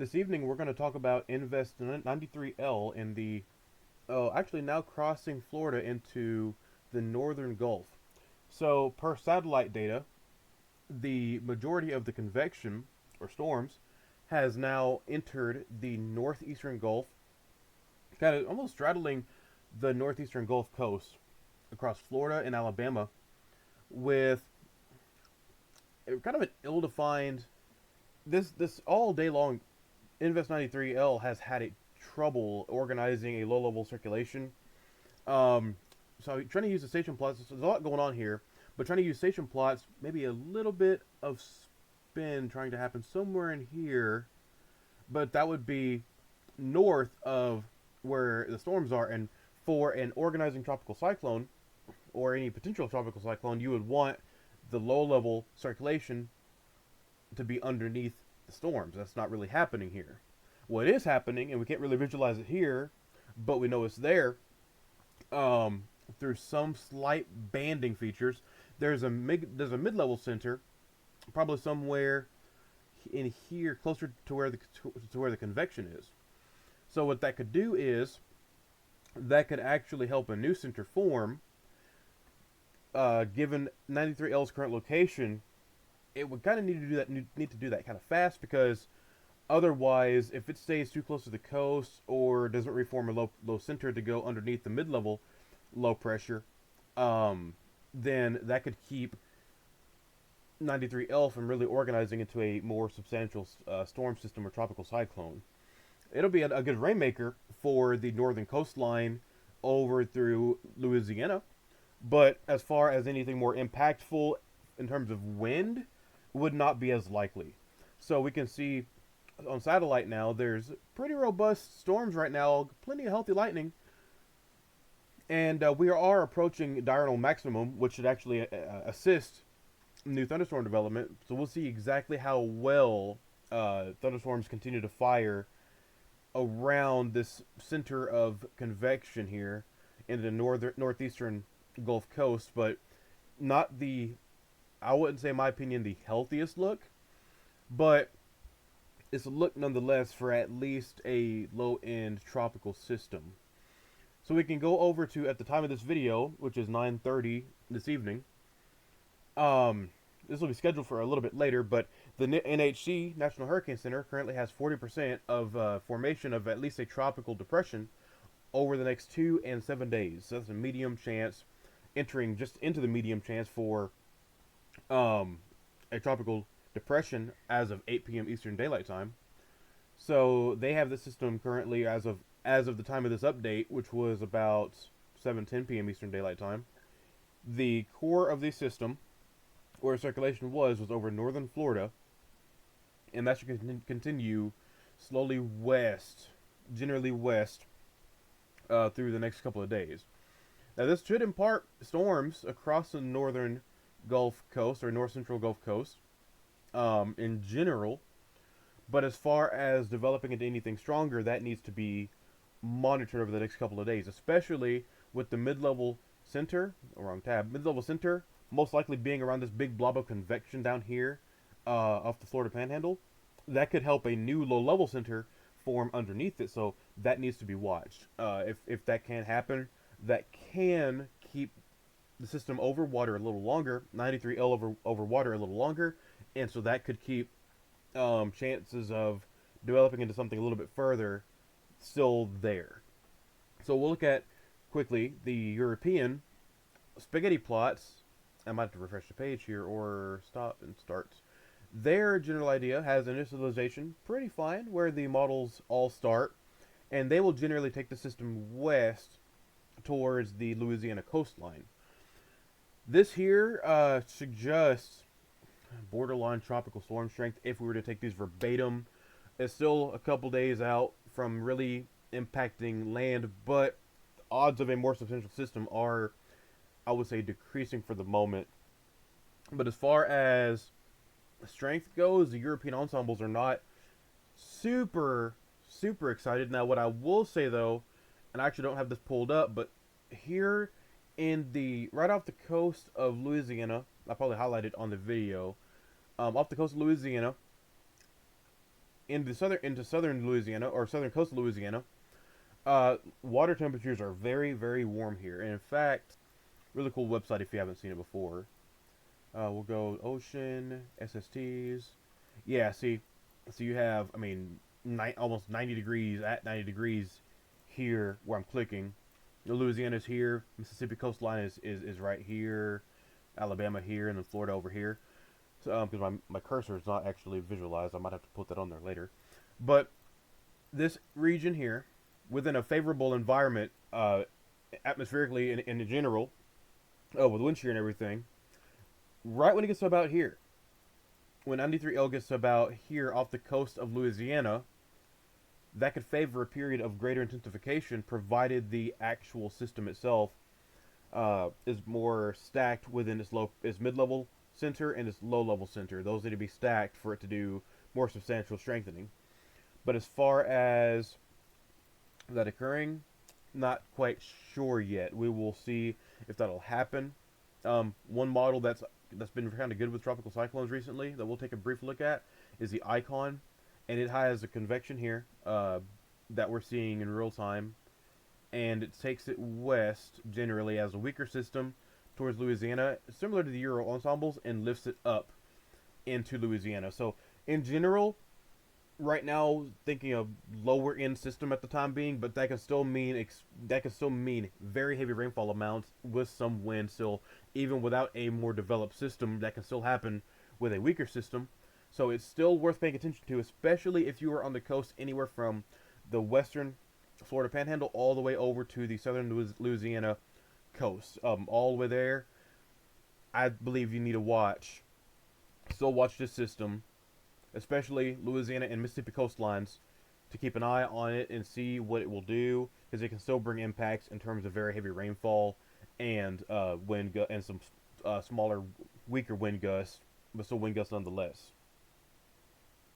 This evening we're going to talk about Invest 93L in the actually now crossing Florida into the northern Gulf. So, per satellite data, the majority of the convection or storms has now entered the northeastern Gulf, kind of almost straddling the northeastern Gulf Coast across Florida and Alabama, with kind of an ill-defined. This all day long, Invest 93L has had a trouble organizing a low-level circulation. Um, so trying to use the station plots. There's a lot going on here, but trying to use station plots, maybe a little bit of spin trying to happen somewhere in here, but that would be north of where the storms are. And for an organizing tropical cyclone or any potential tropical cyclone, you would want the low-level circulation to be underneath the storms. That's not really happening here. What is happening, and we can't really visualize it here, but we know it's there, through some slight banding features. There's a mid-level center, probably somewhere in here, closer to where the convection is. So what that could do is that could actually help a new center form. Given 93L's current location, it would kind of need to do that kind of fast, because otherwise, if it stays too close to the coast or doesn't reform a low center to go underneath the mid-level low pressure, then that could keep 93L from really organizing into a more substantial storm system or tropical cyclone. It'll be a good rainmaker for the northern coastline over through Louisiana, but as far as anything more impactful in terms of wind, would not be as likely. So we can see on satellite now, there's pretty robust storms right now, plenty of healthy lightning, and we are approaching diurnal maximum, which should actually assist new thunderstorm development. So we'll see exactly how well thunderstorms continue to fire around this center of convection here in the northeastern Gulf Coast, but not the, I wouldn't say, in my opinion, the healthiest look, but it's a look nonetheless for at least a low-end tropical system. So we can go over to, at the time of this video, which is 9:30 this evening. This will be scheduled for a little bit later, but the NHC, National Hurricane Center, currently has 40% of formation of at least a tropical depression over the next 2 and 7 days. So that's a medium chance, entering just into the medium chance for a tropical depression as of 8 p.m. Eastern Daylight Time. So they have the system currently as of the time of this update, which was about 7:10 p.m. Eastern Daylight Time. The core of the system, where circulation was over northern Florida, and that should continue slowly west, generally west, through the next couple of days. Now this should impart storms across the northern Gulf Coast or north central Gulf Coast in general, but as far as developing into anything stronger, that needs to be monitored over the next couple of days, especially with the mid-level center, wrong tab, mid-level center most likely being around this big blob of convection down here off the Florida Panhandle. That could help a new low-level center form underneath it, so that needs to be watched. If that can happen, that can keep the system over water a little longer, 93L over water a little longer, and so that could keep chances of developing into something a little bit further still there. So we'll look at quickly the European spaghetti plots. I might have to refresh the page here or stop and start. Their general idea has initialization pretty fine where the models all start, and they will generally take the system west towards the Louisiana coastline. This here suggests borderline tropical storm strength if we were to take these verbatim. It's still a couple days out from really impacting land, but odds of a more substantial system are, I would say, decreasing for the moment. But as far as strength goes, the European ensembles are not super excited. Now, what I will say though, and I actually don't have this pulled up, but here in the right off the coast of Louisiana, I probably highlighted on the video, off the coast of Louisiana, into southern Louisiana or southern coastal Louisiana, water temperatures are very, very warm here. And in fact, really cool website if you haven't seen it before. We'll go ocean SSTs. Yeah, see, so you have, I mean, almost 90 degrees at 90 degrees here where I'm clicking. Louisiana's here. Mississippi coastline is right here. Alabama here, and then Florida over here. So, because my cursor is not actually visualized, I might have to put that on there later. But this region here, within a favorable environment, atmospherically in general, with wind shear and everything, right when it gets to about here, when 93L gets to about here off the coast of Louisiana, that could favor a period of greater intensification, provided the actual system itself is more stacked within its mid-level center and its low-level center. Those need to be stacked for it to do more substantial strengthening. But as far as that occurring, not quite sure yet. We will see if that'll happen. One model that's been kind of good with tropical cyclones recently that we'll take a brief look at is the Icon, and it has a convection here that we're seeing in real time, and it takes it west generally as a weaker system towards Louisiana, similar to the Euro ensembles, and lifts it up into Louisiana. So in general, right now thinking of lower end system at the time being, but that can still mean very heavy rainfall amounts with some wind still, even without a more developed system. That can still happen with a weaker system. So it's still worth paying attention to, especially if you are on the coast anywhere from the western Florida Panhandle all the way over to the southern Louisiana coast. All the way there, I believe you need to still watch this system, especially Louisiana and Mississippi coastlines, to keep an eye on it and see what it will do, because it can still bring impacts in terms of very heavy rainfall and and some smaller, weaker wind gusts, but still wind gusts nonetheless.